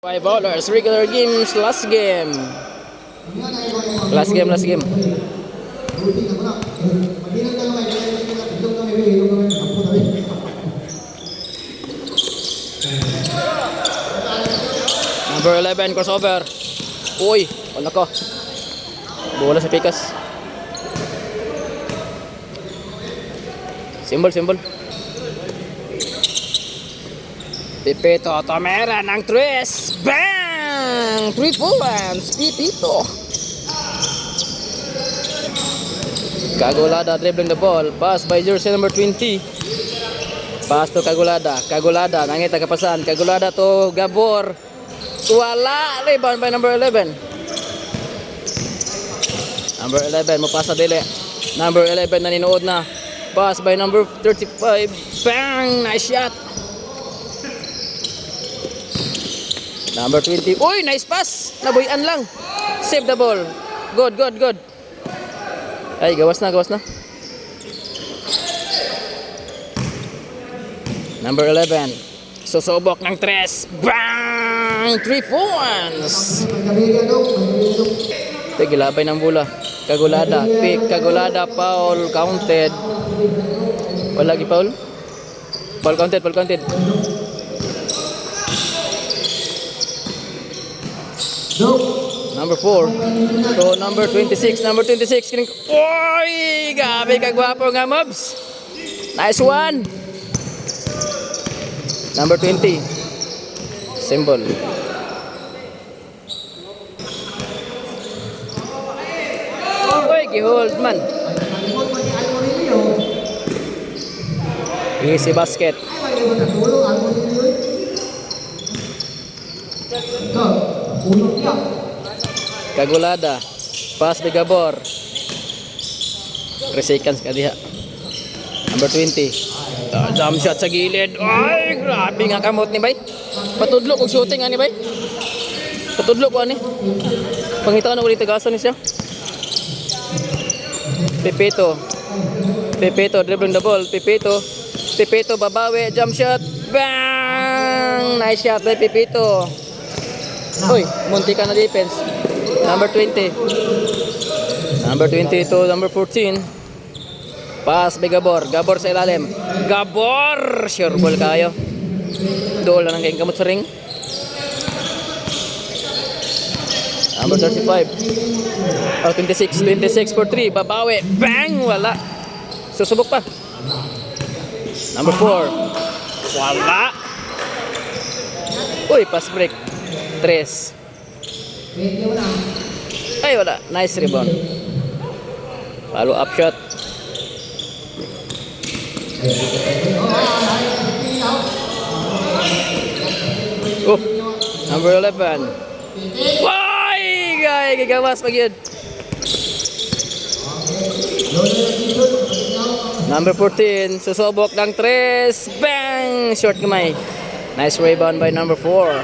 $5 regular games, last game. Last game. Number 11 crossover. Uy, wala ko. Bola sa pikas. Simbol. Pipito Tomera ng 3. Bang! 3 points. Pipito. Cagolada dribbling the ball. Pass by jersey number 20. Pass to Cagolada. Cagolada nangita kapasan. Cagolada to Gabor. Wala. Rebound by number 11. Number 11 mo pasa dili. Number 11 naninuod na. Pass by number 35. Bang! Nice shot. Number 20. Uy, nice pass. Nabuyan lang. Save the ball. Good. Ay, gawas na. Number 11. Susubok ng 3. Bang! 3 points. Gilabay ng bola. Cagolada. Pick. Cagolada. Foul. Counted. Wala lagi foul. Foul counted. Number 4 to number 26. Number 26 kining. Oy, gabi ka gwapo nga mobs. Nice one. Number 20. Symbol. Oy, gihold man. Easy basket. Cagolada. Pass by Gabor. 3 seconds ka diha. Number 20. Jump shot sa gilid. Ay, grabe nga kamot ni bay. Patudlo kog shooting ani bay. Patudlo ko ani. Pangita na ulit tagasan ni siya. Pipito dribbling the ball. Pipito babawi, jump shot. Bang! Nice shot by Pipito. Uy, munti ka na defense. Number 20 to number 14. Pass by Gabor sa ilalim. Gabor! Sure ball kayo. Dool na ng kayong kamot sa ring. Number 35. 26 for 3. Babawi. Bang! Wala. Susubok pa. Number 4. Wala. Uy, pass break. 3. Ay, wala. Nice rebound. Follow up shot. Oh, number 11. Why? Guy, gigawas pag yun. Number 14. Susubok ng 3. Bang! Short gamay. Nice rebound by number 4.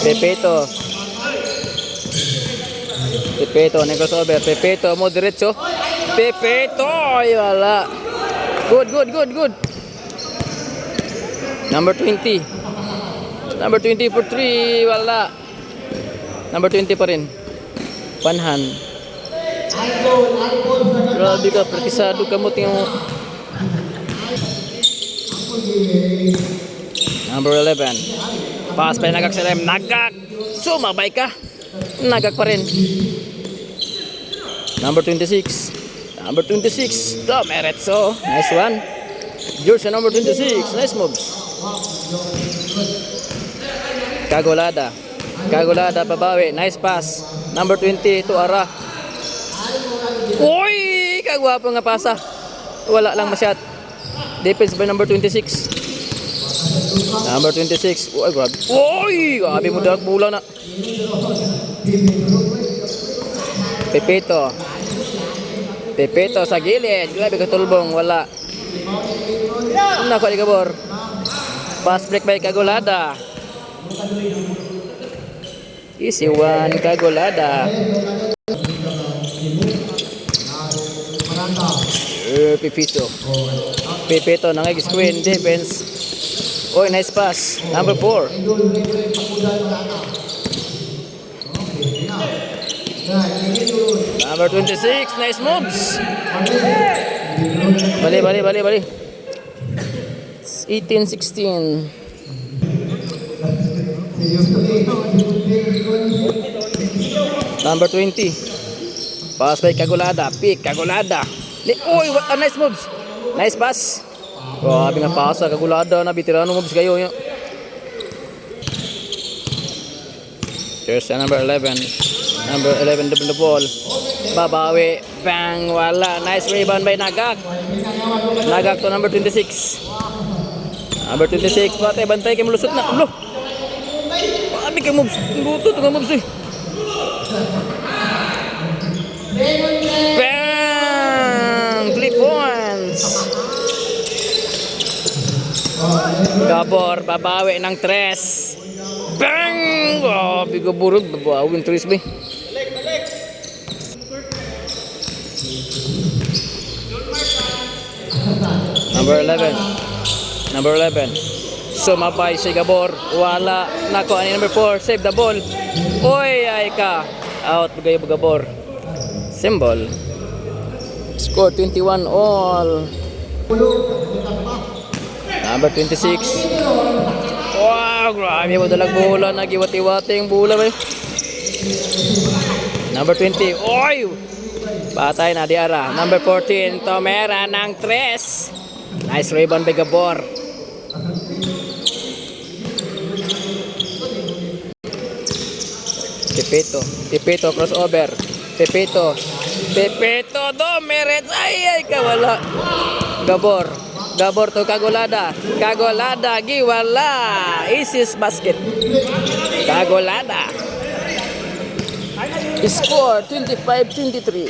Pipito crossover. Pipito mo diretso. Pipito, ay wala. Good. Number 20 for 3. Wala. Number 20 pa rin. Panhan. Grabe ka, praktisado ka mo tingnan mo. Number 11. Pass pa nagak sa lem. Nagak. Sumabay ka. Nagak pa rin. Number 26. Meretso. Nice one. Jersey number 26. Nice moves. Cagolada babawi. Nice pass. Number 20 to Ara. Uy! Kagwapo nga pasa. Wala lang masyad. Defense by number 26. Number 26. Uy, grabe. Uy! Grabe mo dalag bola na. Pipito sa gilid. Grabe katulbong. Wala. Nako ni Gabor. Pass break by Cagolada. Easy one. Cagolada. Pipito nangag screen defense. Oy, nice pass. Number 4. Number 26. Nice moves. Bali. 18-16. Number 20. Pass by Cagolada. Pick Cagolada. Uy, what a nice moves. Nice pass. Grabe nga pasa Cagolada na veterano moves kayo. There's number 11. Number 11 double the ball. Babawi. Bang. Wala. Nice rebound by Nagak. Nagak to number 26. Number 26. Bantay kayo malusot na. Ulo. Grabe kayo moves. Luto ito nga moves eh. Bang! 3 points. Gabor, babawi ng 3. Bang! Grabe ka burog. Babawin 3 ba? Number 11. Number 11. Sumabay si Gabor. Wala. Nako, ano number 4? Save the ball. Uy, ay ka. Out. Bagay Gabor. Symbol. Score 21 all. Number 26. Wow, grabe mo dalag bola. Nagiwati-wati yung bola ba? Number 20. Oy! Patay na Diara. Number 14. Tomera ng 3. Nice rebound by Gabor. Pepito crossover. Pepito do Merets. Ay kawala. Gabor to Cagolada giwala. Isis basket. Cagolada. Score 25-23.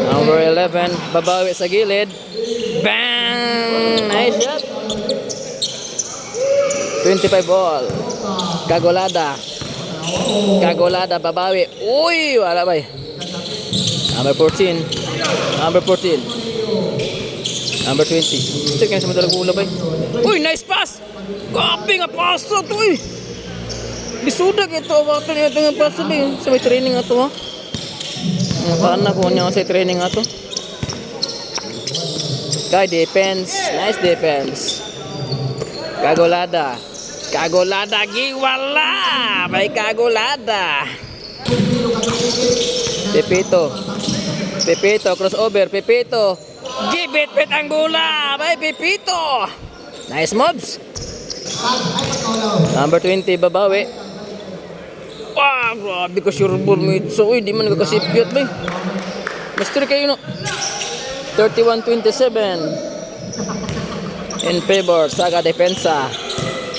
Number 11 babawi sa gilid. Bang! Nice shot. 25 ball. Cagolada babawi. Uy, wala ba? Number 14. Number 20. Ito kaya sa madalag ula ba? Uy, nice pass. Grabe nga pass to uy. Bisudag ito. Bakit niya ito nga pass to ba? Sa may training nga to ha. Paano na ko niya sa training nga to. Kay defense. Nice defense. Cagolada giwala. May Cagolada. Pepito crossover. Pepito gibit ang bola. May Pepito. Nice moves. Number 20 babawi. Wow, grabe ko sure ball mo ito. So, uy, di man nagkakasipyot ba? Master kayo no. 31-27. In favor, Saga Depensa.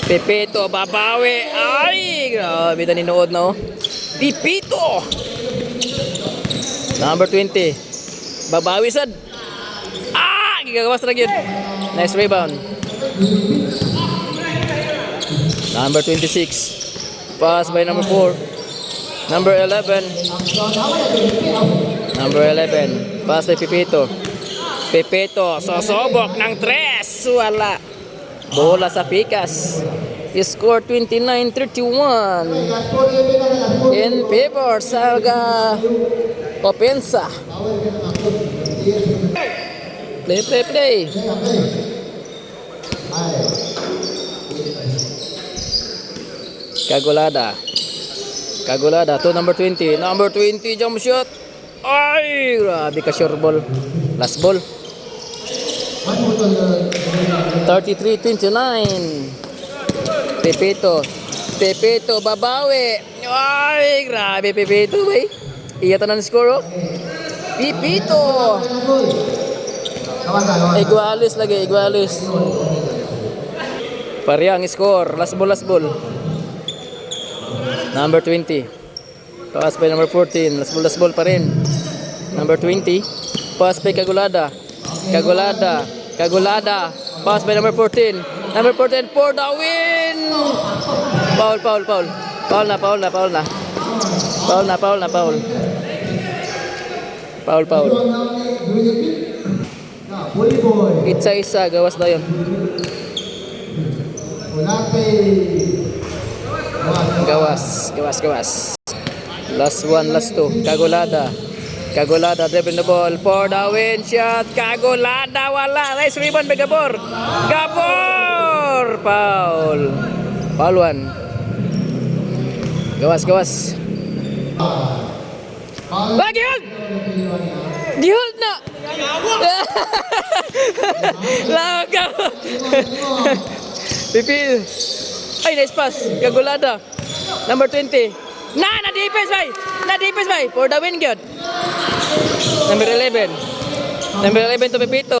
Pepito, babawi. Ay, grabe na ninood na oh. Pepito. Number 20. Babawi sad. Gagawas na yun. Nice rebound. Number 26. Pass by number 4. Number 11. Pass by Pepito. Sosobok ng 3. Wala. Bola sa pikas. Score 29-31. In favor Saga Opensa. Play. Cagolada to number 20. Number 20 jump shot. Ay, grabe ka sure ball. Last ball. 33-29. Pepito babawi. Ay, grabe Pepito bay. Iyatan ang score oh. Pepito. Igualis. Pareha ang score. Last ball. Number 20. Pass by number 14. Last ball pa rin. Number 20. Pass by Cagolada. Pass by number 14. Number 14 for the win. Foul. Foul. Isa gawas na yun. Gawas. Last one, last two. Kagulada, dribbling the ball for the win shot. Kagulada, wala. Nice rebound by Gabor. Foul one. Gawas. Lagi hold! Di-hold na! Lagaw! Pipil! Ay, nice pass. Kagulada. Number 20. Na-defense bay! For the win, good. Number 11 to Pepito.